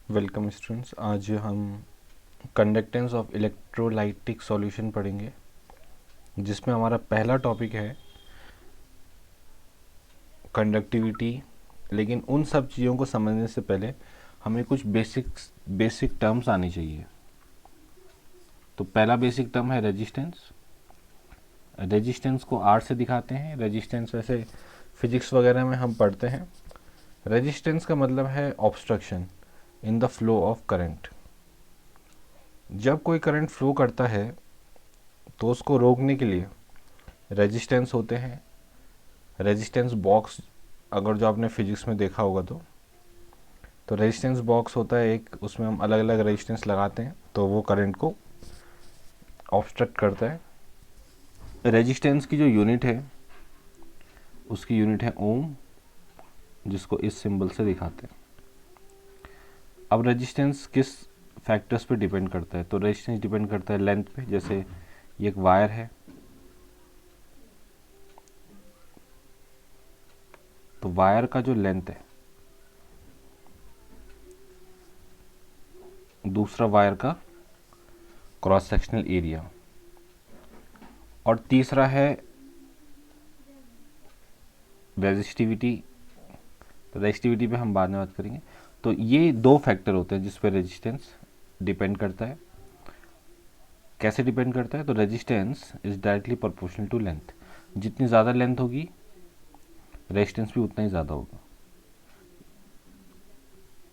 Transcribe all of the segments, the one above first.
Welcome students. आज हम conductance of electrolytic solution पढ़ेंगे, जिसमें हमारा पहला टॉपिक है कंडक्टिविटी। लेकिन उन सब चीज़ों को समझने से पहले हमें कुछ बेसिक टर्म्स आनी चाहिए। तो पहला बेसिक टर्म है रेजिस्टेंस। रेजिस्टेंस को आर से दिखाते हैं। रेजिस्टेंस वैसे फिजिक्स वगैरह में हम पढ़ते हैं। रेजिस्टेंस का मतलब है obstruction in the flow of current. जब कोई करंट फ्लो करता है तो उसको रोकने के लिए रेजिस्टेंस होते हैं। रेजिस्टेंस बॉक्स, अगर जो आपने फिजिक्स में देखा होगा तो रेजिस्टेंस बॉक्स होता है एक, उसमें हम अलग अलग रेजिस्टेंस लगाते हैं तो वो करंट को ऑब्स्ट्रक्ट करता है। रेजिस्टेंस की जो यूनिट है उसकी यूनिट है ओम, जिसको इस सिंबल से दिखाते हैं। अब रेजिस्टेंस किस फैक्टर्स पे डिपेंड करता है? तो रेजिस्टेंस डिपेंड करता है लेंथ पे। जैसे ये एक वायर है, तो वायर का जो लेंथ है, दूसरा वायर का क्रॉस सेक्शनल एरिया, और तीसरा है रेजिस्टिविटी। तो रेजिस्टिविटी पे हम बाद में बात करेंगे। तो ये दो फैक्टर होते हैं जिस पर रेजिस्टेंस डिपेंड करता है। कैसे डिपेंड करता है? तो resistance is directly proportional to length. जितनी ज़्यादा लेंथ होगी रेजिस्टेंस भी उतना ही ज़्यादा होगा।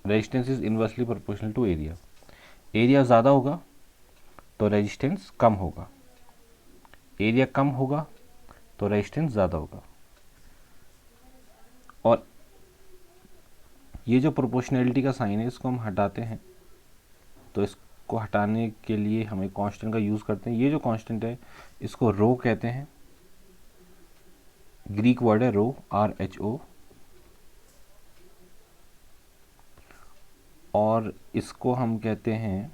Resistance is inversely proportional to area. Area ज़्यादा होगा तो रेजिस्टेंस कम होगा, एरिया कम होगा तो रेजिस्टेंस ज़्यादा होगा। और ये जो प्रोपोर्शनैलिटी का साइन है इसको हम हटाते हैं, तो इसको हटाने के लिए हमें कांस्टेंट का यूज़ करते हैं। ये जो कांस्टेंट है इसको रो कहते हैं। ग्रीक वर्ड है रो, RHO। और इसको हम कहते हैं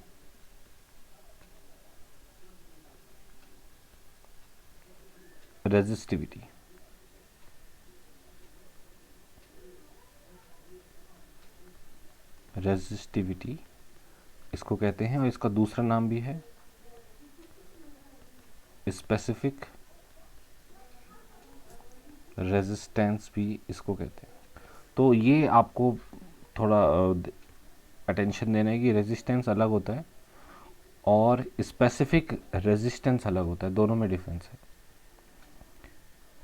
रेजिस्टिविटी। रेजिस्टिविटी इसको कहते हैं, और इसका दूसरा नाम भी है स्पेसिफिक रेजिस्टेंस भी इसको कहते हैं। तो ये आपको थोड़ा अटेंशन देना है कि रेजिस्टेंस अलग होता है और स्पेसिफिक रेजिस्टेंस अलग होता है, दोनों में डिफरेंस है।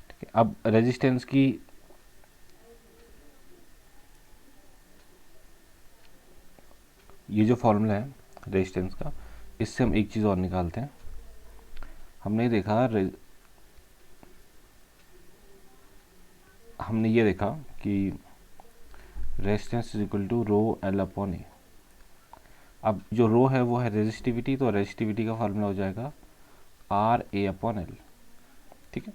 ठीक है, अब रेजिस्टेंस की ये जो फॉर्मूला है रेजिस्टेंस का, इससे हम एक चीज़ और निकालते हैं। हमने ये देखा कि resistance is equal to rho L upon A. अब जो रो है वो है रेजिस्टिविटी, तो रेजिस्टिविटी का फॉर्मूला हो जाएगा RA अपॉन एल। ठीक है,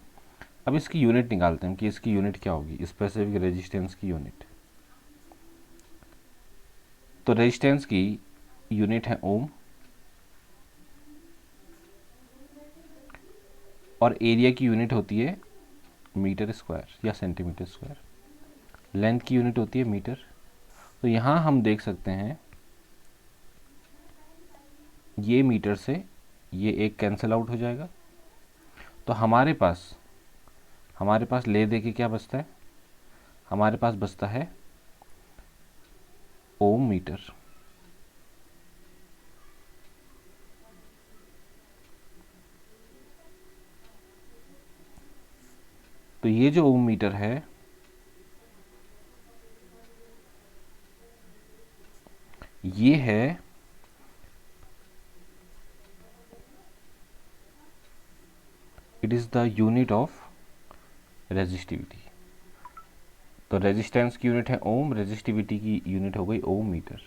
अब इसकी यूनिट निकालते हैं कि इसकी यूनिट क्या होगी, स्पेसिफिक रेजिस्टेंस की यूनिट। तो रेजिस्टेंस की यूनिट है ओम, और एरिया की यूनिट होती है मीटर स्क्वायर या सेंटीमीटर स्क्वायर। लेंथ की यूनिट होती है मीटर। तो यहाँ हम देख सकते हैं ये मीटर से ये एक कैंसिल आउट हो जाएगा। तो हमारे पास ले दे के क्या बचता है? हमारे पास बचता है ओम मीटर। तो ये जो ओम मीटर है ये है it is the unit of resistivity. तो रेजिस्टेंस की यूनिट है ओम, रेजिस्टिविटी की यूनिट हो गई ओम मीटर।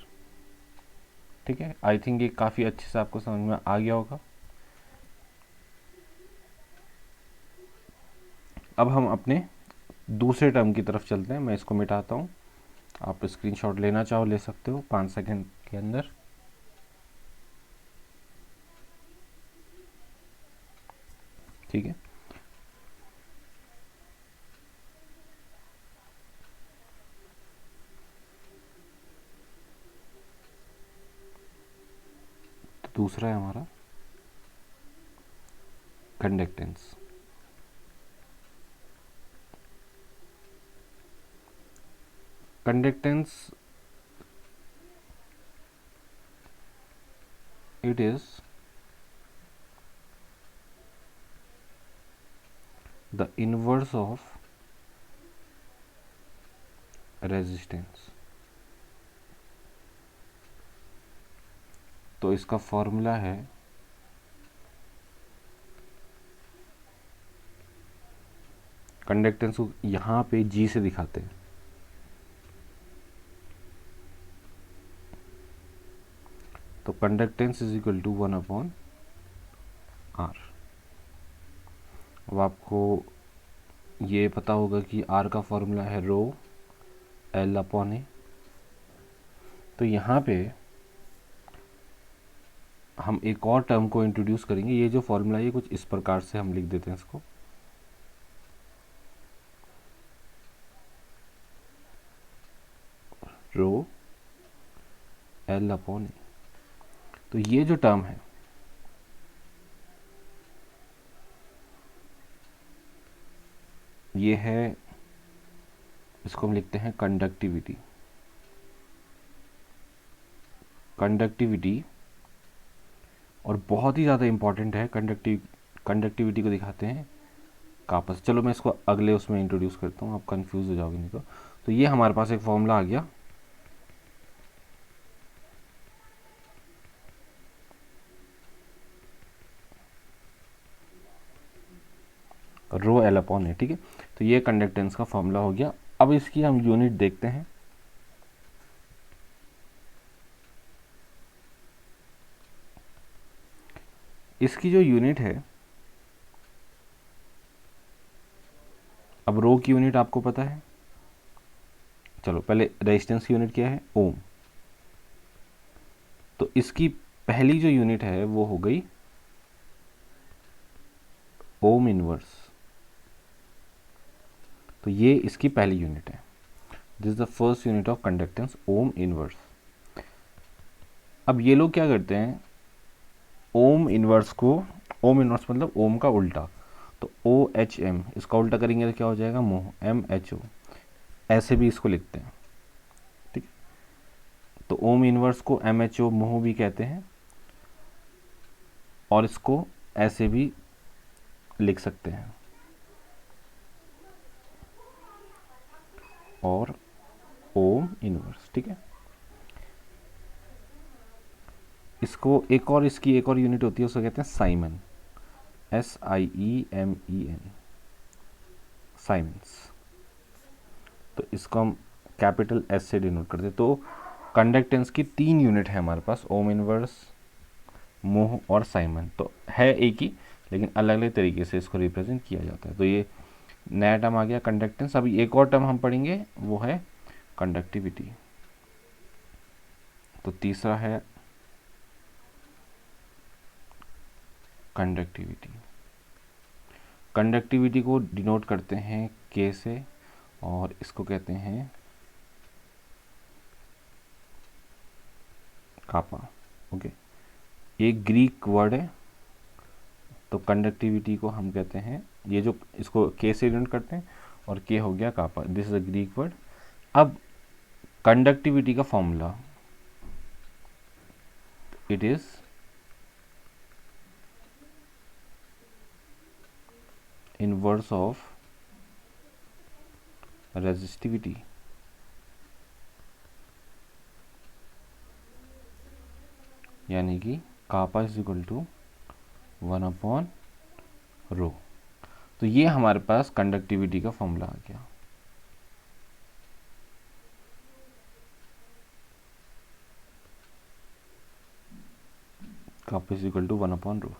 ठीक है, आई थिंक ये काफ़ी अच्छे से आपको समझ में आ गया होगा। अब हम अपने दूसरे टर्म की तरफ चलते हैं। मैं इसको मिटाता हूँ, आप स्क्रीनशॉट लेना चाहो ले सकते हो 5 सेकंड के अंदर। ठीक है, दूसरा है हमारा conductance. Conductance it is the inverse of resistance। तो इसका फॉर्मूला है कंडक्टेंस को यहाँ पे G से दिखाते हैं। तो conductance is equal to 1/R। अब आपको ये पता होगा कि R का फॉर्मूला है रो L/A। तो यहाँ पे हम एक और टर्म को इंट्रोड्यूस करेंगे। ये जो फॉर्मूला है कुछ इस प्रकार से हम लिख देते हैं इसको, रो L/A। तो ये जो टर्म है ये है, इसको हम लिखते हैं कंडक्टिविटी। कंडक्टिविटी और बहुत ही ज़्यादा इम्पॉर्टेंट है। कंडक्टिविटी को दिखाते हैं कापा से। चलो मैं इसको अगले उसमें इंट्रोड्यूस करता हूँ, आप कंफ्यूज हो जाओगे नहीं तो ये हमारे पास एक फॉर्मूला आ गया, रो L/A। ठीक है, तो ये कंडक्टेंस का फॉर्मूला हो गया। अब इसकी हम यूनिट देखते हैं। इसकी जो यूनिट है, अब रो की यूनिट आपको पता है। चलो पहले रेजिस्टेंस की यूनिट क्या है, ओम। तो इसकी पहली जो यूनिट है वो हो गई ओम इनवर्स। तो ये इसकी पहली यूनिट है। This is the first unit of conductance, ohm inverse. अब ये लोग क्या करते हैं, ओम इनवर्स मतलब ओम का उल्टा। तो OHM, इसका उल्टा करेंगे तो क्या हो जाएगा, मोह, MHO। ऐसे भी इसको लिखते हैं। ठीक, तो ओम इनवर्स को MHO मोह भी कहते हैं, और इसको ऐसे भी लिख सकते हैं, और ओम इनवर्स। ठीक है, इसको इसकी एक और यूनिट होती है, उसको कहते हैं साइमन, SIEMEN, साइमन्स। तो इसको हम कैपिटल S से डिनोट करते हैं। तो कंडक्टेंस की 3 यूनिट है हमारे पास, ओम इनवर्स, मोह और साइमन। तो है एक ही, लेकिन अलग अलग तरीके से इसको रिप्रेजेंट किया जाता है। तो ये नया टर्म आ गया कंडक्टेंस। अभी एक और टर्म हम पढ़ेंगे, वो है कंडक्टिविटी। तो तीसरा है कंडक्टिविटी। कंडक्टिविटी को डिनोट करते हैं K से, और इसको कहते हैं कापा। ओके, ये ग्रीक वर्ड है। तो कंडक्टिविटी को हम कहते हैं, ये जो इसको K से डिनोट करते हैं, और K हो गया kappa. This is a Greek word. अब कंडक्टिविटी का formula, it is inverse of resistivity. यानी कि कापा इज इक्वल टू 1/ρ। तो ये हमारे पास कंडक्टिविटी का फॉर्मूला आ गया। कापा इज इक्वल टू 1/ρ।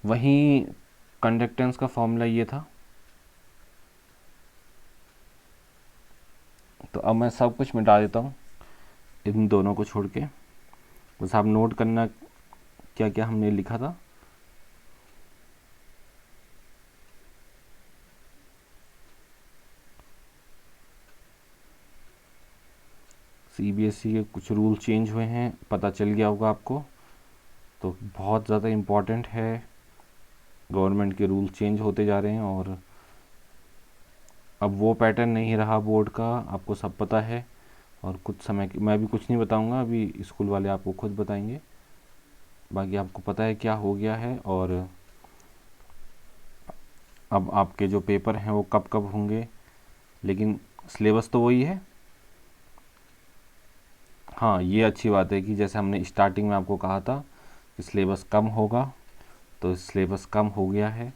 वहीं कंडक्टेंस का फॉर्मूला ये था। तो अब मैं सब कुछ मिटा देता हूँ, इन दोनों को छोड़ के। बस आप नोट करना क्या क्या हमने लिखा था। CBSE के कुछ रूल चेंज हुए हैं, पता चल गया होगा आपको। तो बहुत ज़्यादा इम्पॉर्टेंट है, गवर्नमेंट के रूल चेंज होते जा रहे हैं और अब वो पैटर्न नहीं रहा बोर्ड का, आपको सब पता है। और कुछ समय मैं भी कुछ नहीं बताऊंगा, अभी स्कूल वाले आपको खुद बताएंगे, बाकी आपको पता है क्या हो गया है। और अब आपके जो पेपर हैं वो कब कब होंगे, लेकिन सिलेबस तो वही है। हाँ, ये अच्छी बात है कि जैसे हमने स्टार्टिंग में आपको कहा था कि सिलेबस कम होगा, तो सिलेबस कम हो गया है,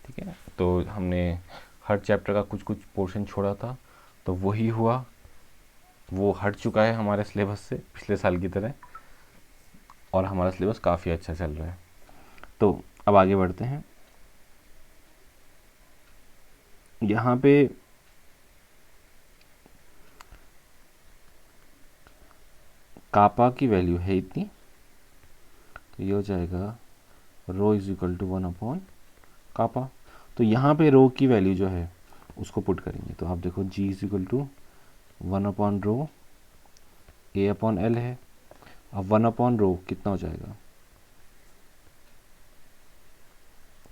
ठीक है। तो हमने हर चैप्टर का कुछ कुछ पोर्शन छोड़ा था, तो वही हुआ, वो हट चुका है हमारे सिलेबस से पिछले साल की तरह, और हमारा सिलेबस काफ़ी अच्छा चल रहा है। तो अब आगे बढ़ते हैं। यहाँ पे कापा की वैल्यू है इतनी, तो ये हो जाएगा रो इज इक्वल टू 1 अपॉन कापा। तो यहाँ पे रो की वैल्यू जो है उसको पुट करेंगे, तो आप देखो जी इज इक्वल टू 1/रो, ए अपॉन एल है। अब 1/रो कितना हो जाएगा,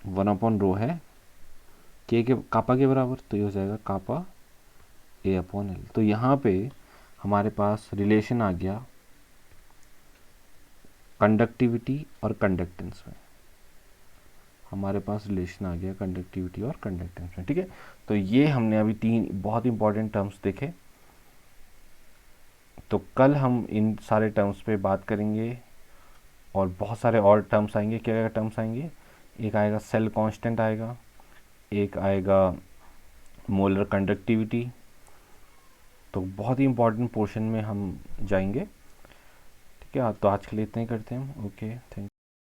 1/रो है के कापा के बराबर, तो ये हो जाएगा कापा ए अपॉन एल। तो यहाँ पे हमारे पास रिलेशन आ गया कंडक्टिविटी और कंडक्टेंस में, हमारे पास रिलेशन आ गया कंडक्टिविटी और कंडक्टेंस में, ठीक है। तो ये हमने अभी 3 बहुत इंपॉर्टेंट टर्म्स देखे। तो कल हम इन सारे टर्म्स पे बात करेंगे, और बहुत सारे और टर्म्स आएंगे। क्या क्या टर्म्स आएंगे, एक आएगा सेल कांस्टेंट आएगा, एक आएगा मोलर कंडक्टिविटी। तो बहुत ही इंपॉर्टेंट पोर्शन में हम जाएंगे, ठीक है। तो आज के लिए इतना ही करते हैं हम। Okay, thank you.